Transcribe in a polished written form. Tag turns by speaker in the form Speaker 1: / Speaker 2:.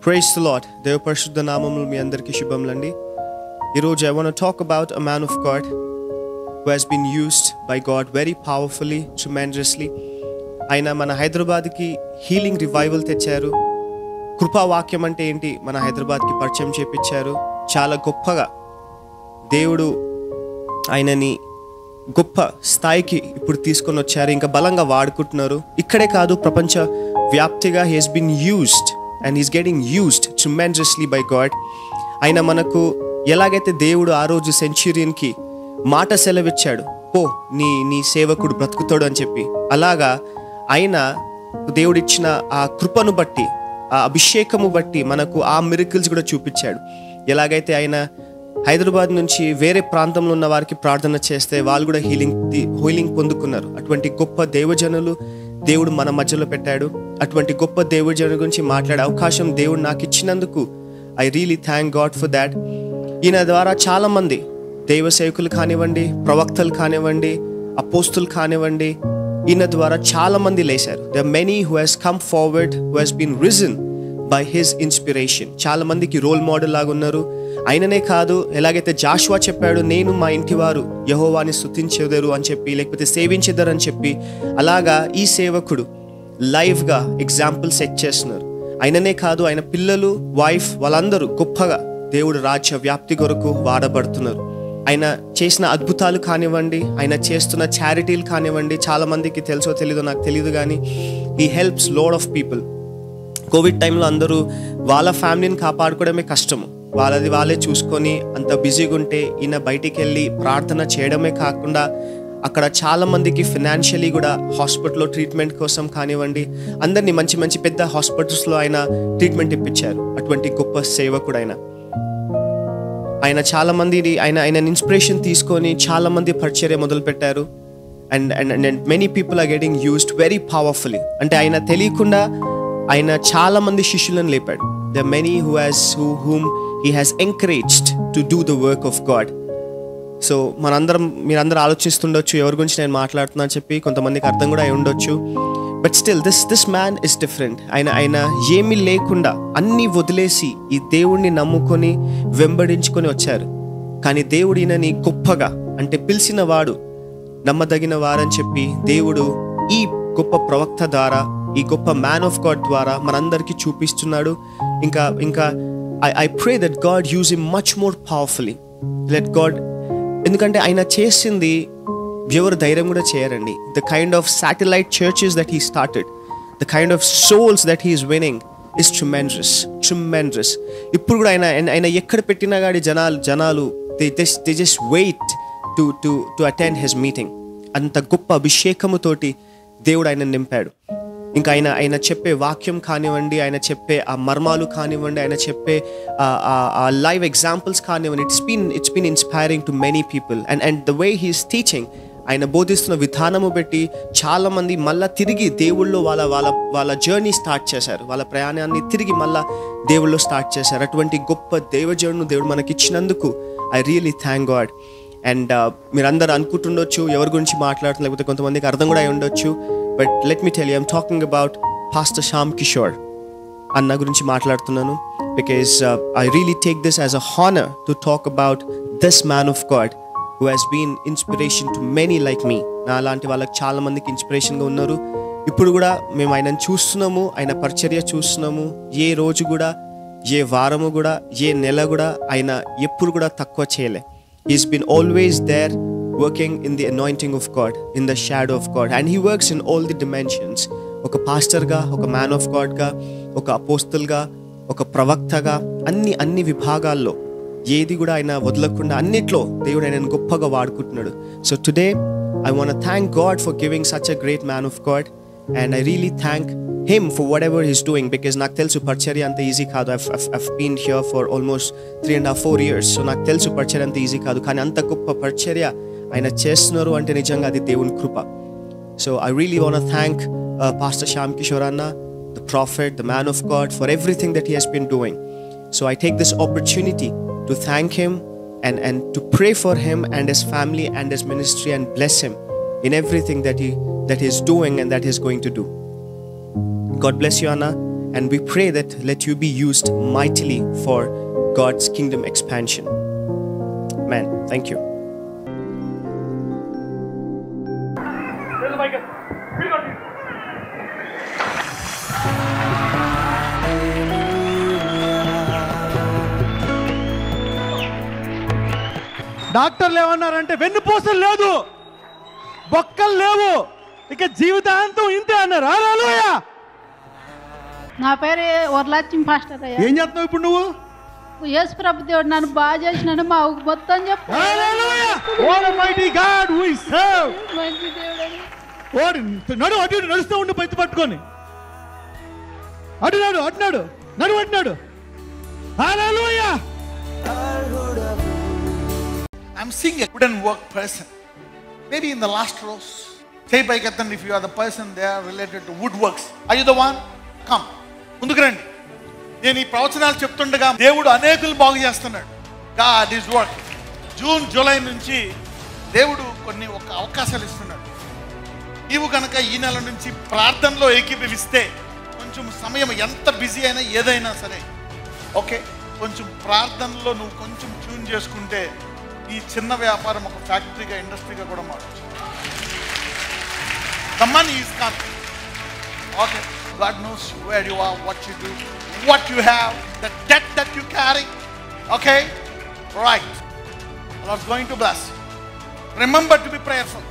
Speaker 1: Praise the Lord. దేవ పరిశుద్ధ నామములు మీ అందరికీ శుభములండి. ఈరోజు I want to talk about a man of God who has been used by God very powerfully, tremendously. ఆయన మన హైదరాబాద్కి హీలింగ్ రివైవల్ తెచ్చారు. కృపావాక్యం అంటే ఏంటి మన హైదరాబాద్కి పరిచయం చేపించారు. చాలా గొప్పగా దేవుడు ఆయనని గొప్ప స్థాయికి ఇప్పుడు తీసుకొని వచ్చారు. ఇంకా బలంగా వాడుకుంటున్నారు. ఇక్కడే కాదు, ప్రపంచ వ్యాప్తిగా he has been used and he's getting used tremendously by God. ఆయన మనకు ఎలాగైతే దేవుడు ఆ రోజు సెంచురియన్కి మాట సెలవిచ్చాడు, పో నీ సేవకుడు బ్రతుకుతాడు అని చెప్పి, అలాగా ఆయన దేవుడిచ్చిన ఆ కృపను బట్టి, ఆ అభిషేకము బట్టి మనకు ఆ మిరకిల్స్ కూడా చూపించాడు. ఎలాగైతే ఆయన హైదరాబాద్ నుంచి వేరే ప్రాంతంలో ఉన్న వారికి ప్రార్థన చేస్తే వాళ్ళు కూడా హీలింగ్ పొందుకున్నారు. అటువంటి గొప్ప దేవజనులు దేవుడు మన మధ్యలో పెట్టాడు. అటువంటి గొప్ప దేవజనుల గురించి మాట్లాడే అవకాశం దేవుడు నాకు ఇచ్చినందుకు I really thank God for that. ఈయన ద్వారా చాలామంది దైవ సేవకులు కానివ్వండి, ప్రవక్తలు కానివ్వండి, అపోస్తులు కానివ్వండి, ఈయన ద్వారా చాలామంది లేశారు. They are many who has come forward, who has been risen by his inspiration. చాలామందికి రోల్ మోడల్ లాగా ఉన్నారు. ఆయననే కాదు, ఎలాగైతే జాషువా చెప్పాడు, నేను మా ఇంటి వారు యెహోవాని స్తుతించెదరు అని చెప్పి, లేకపోతే సేవించెదరు అని చెప్పి, అలాగా ఈ సేవకుడు లైవ్గా ఎగ్జాంపుల్ సెట్ చేస్తున్నారు. ఆయననే కాదు, ఆయన పిల్లలు, వైఫ్, వాళ్ళందరూ గొప్పగా దేవుడు రాజ్య వ్యాప్తి కొరకు వాడబడుతున్నారు. ఆయన చేసిన అద్భుతాలు కానివ్వండి, ఆయన చేస్తున్న చారిటీలు కానివ్వండి, చాలామందికి తెలుసో తెలీదో నాకు తెలియదు, కానీ he helps load of people. Covid టైంలో అందరూ వాళ్ళ ఫ్యామిలీని కాపాడుకోవడమే కష్టము, వాళ్ళే చూసుకొని అంత బిజీగా ఉంటే ఈయన బయటికి వెళ్ళి ప్రార్థన చేయడమే కాకుండా అక్కడ చాలామందికి ఫినాన్షియలీ కూడా హాస్పిటల్లో ట్రీట్మెంట్ కోసం కానివ్వండి, అందరినీ మంచి మంచి పెద్ద హాస్పిటల్స్లో ఆయన ట్రీట్మెంట్ ఇప్పించారు. అటువంటి గొప్ప సేవకుడు ఆయన చాలామంది ఆయన ఇన్స్పిరేషన్ తీసుకొని చాలామంది పరిచర్య మొదలుపెట్టారు. And many people are getting used very powerfully. అంటే ఆయన తెలియకుండా ఆయన చాలామంది శిష్యులను లేపాడు. There are many whom he has encouraged to do the work of God. So మీరందరూ ఆలోచిస్తుండొచ్చు ఎవరి గురించి నేను మాట్లాడుతున్నా చెప్పి, కొంతమందికి అర్థం కూడా అయి ఉండొచ్చు. But still this man is different. ఆయన ఏమీ లేకుండా అన్నీ వదిలేసి ఈ దేవుణ్ణి నమ్ముకొని వెంబడించుకొని వచ్చారు. కానీ దేవుడు ఈయనని గొప్పగా, అంటే పిలిచిన వాడు నమ్మదగిన వారని చెప్పి దేవుడు ఈ గొప్ప ప్రవక్త ద్వారా, ఈ గొప్ప మ్యాన్ ఆఫ్ గాడ్ ద్వారా మనందరికీ చూపిస్తున్నాడు. ఇంకా I pray that God use him much more powerfully. Let God, ఎందుకంటే ఆయన చేసింది ఎవరు ధైర్యం కూడా చేయరండి. The kind of satellite churches that he started, the kind of souls that he is winning is tremendous. ఇప్పుడు కూడా ఆయన ఎక్కడ పెట్టినా కానీ జనాలు they just wait to attend his meeting. అంత గొప్ప అభిషేకముతోటి దేవుడు ఆయన నింపాడు. ఇంకా ఆయన చెప్పే వాక్యం కానివ్వండి, ఆయన చెప్పే ఆ మర్మాలు కానివ్వండి, ఆయన చెప్పే ఆ లైవ్ ఎగ్జాంపుల్స్ కానివ్వండి, it's been inspiring to many people. And the way he's teaching, ఆయన బోధిస్తున్న విధానము బట్టి చాలామంది మళ్ళీ తిరిగి దేవుళ్ళు వాళ్ళ జర్నీ స్టార్ట్ చేశారు. వాళ్ళ ప్రయాణాన్ని తిరిగి మళ్ళీ దేవుళ్ళు స్టార్ట్ చేశారు. అటువంటి గొప్ప దేవజనుడు దేవుడు మనకిచ్చినందుకు I really thank God. And మీరందరూ అనుకుంటుండొచ్చు ఎవరి గురించి మాట్లాడుతున్నారు, లేకపోతే కొంతమందికి అర్థం కూడా అయి ఉండొచ్చు. But let me tell you, I'm talking about Pastor Shyam Kishore అన్న గురించి మాట్లాడుతున్నాను. Because I really take this as a honor to talk about this man of God who has been inspiration to many like me. నా లాంటి వాళ్ళకి చాలా మందికి ఇన్స్పిరేషన్గా ఉన్నారు. ఇప్పుడు కూడా మేము ఆయనను చూస్తున్నాము, ఆయన పరిచర్య చూస్తున్నాము. ఏ రోజు కూడా, ఏ వారము కూడా, ఏ నెల కూడా ఆయన ఎప్పుడు కూడా తక్కువ చేయలే. He's been always there, working in the anointing of God, in the shadow of God, and he works in all the dimensions. ఒక పాస్టర్గా, ఒక మ్యాన్ ఆఫ్ గాడ్గా, ఒక అపోస్తల్గా, ఒక ప్రవక్తగా, అన్ని విభాగాల్లో ఏది కూడా ఆయన వదలకుండా అన్నిట్లో దేవుడు ఆయనను గొప్పగా వాడుకుంటున్నాడు. So today I want thank God for giving such a great man of God, and I really thank him for whatever he's doing, because నాకు తెలుసు పరిచర్య అంత ఈజీ కాదు. I've been here for almost 3.5-4 years. So నాకు తెలుసు పరిచర్య అంత easy కాదు, కానీ అంత గొప్ప పరిచర్య ఆయన చేస్తున్నారు అంటే నిజంగా అది దేవుని కృప. So I really want thank pastor Shyam Kishore అన్న, the prophet, the man of God, for everything that he has been doing. So I take this opportunity to thank him and to pray for him and his family and his ministry and bless him in everything that he is doing and that he is going to do. God bless you, Anna, And we pray that let you be used mightily for God's kingdom expansion. Amen. Thank you.
Speaker 2: డాక్టర్లు ఏమన్నారంటే వెన్నుపూసలు లేదు, బొక్కలు లేవు, ఇక జీవితాంతం ఇంతే అన్నారు. హల్లెలూయా.
Speaker 3: నా పేరు వరలక్ష్మి పాస్టర్ అయ్యా.
Speaker 2: ఏం చేస్తున్నావు ఇప్పుడు నువ్వు?
Speaker 3: యేసు ప్రభు దేవుడు నన్ను బాగా చేసినాను, మా మొత్తం చెప్పు.
Speaker 2: Hallelujah. What a mighty God we serve.
Speaker 3: మంచి దేవుడని.
Speaker 2: వాడు నడు అటు ఇటు నడుస్తూ ఉండు, పైకి పట్టుకొని అటు నడు, అటు నడు, నడు అటు నడు. హల్లెలూయా.
Speaker 4: I'm seeing a wooden work person. Maybe in the last rows. Say by Katan if you are the person there related to woodworks. Are you the one? Come. ముందుకు రండి. నేను ఈ ప్రవచనాలు చెప్తుండగా దేవుడు అనేకులు బాగు చేస్తున్నాడు. God is working. June July నుంచి దేవుడు కొన్ని ఒక అవకాశాలు ఇస్తున్నాడు. నీవు కనుక ఈ నెల నుంచి ప్రార్థనలో ఏకీభవిస్తే కొంచెం సమయం ఎంత బిజీ అయినా ఏదైనా సరే ఓకే, కొంచెం ప్రార్థనలో నువ్వు కొంచెం ట్యూన్ చేసుకుంటే ఈ చిన్న వ్యాపారం ఒక ఫ్యాక్టరీగా ఇండస్ట్రీగా కూడా మారచ్చు. The money is coming. Okay, God knows where you are, what you do, what you have, the debt that you carry. Okay, right. The Lord's going to bless. Remember to be prayerful.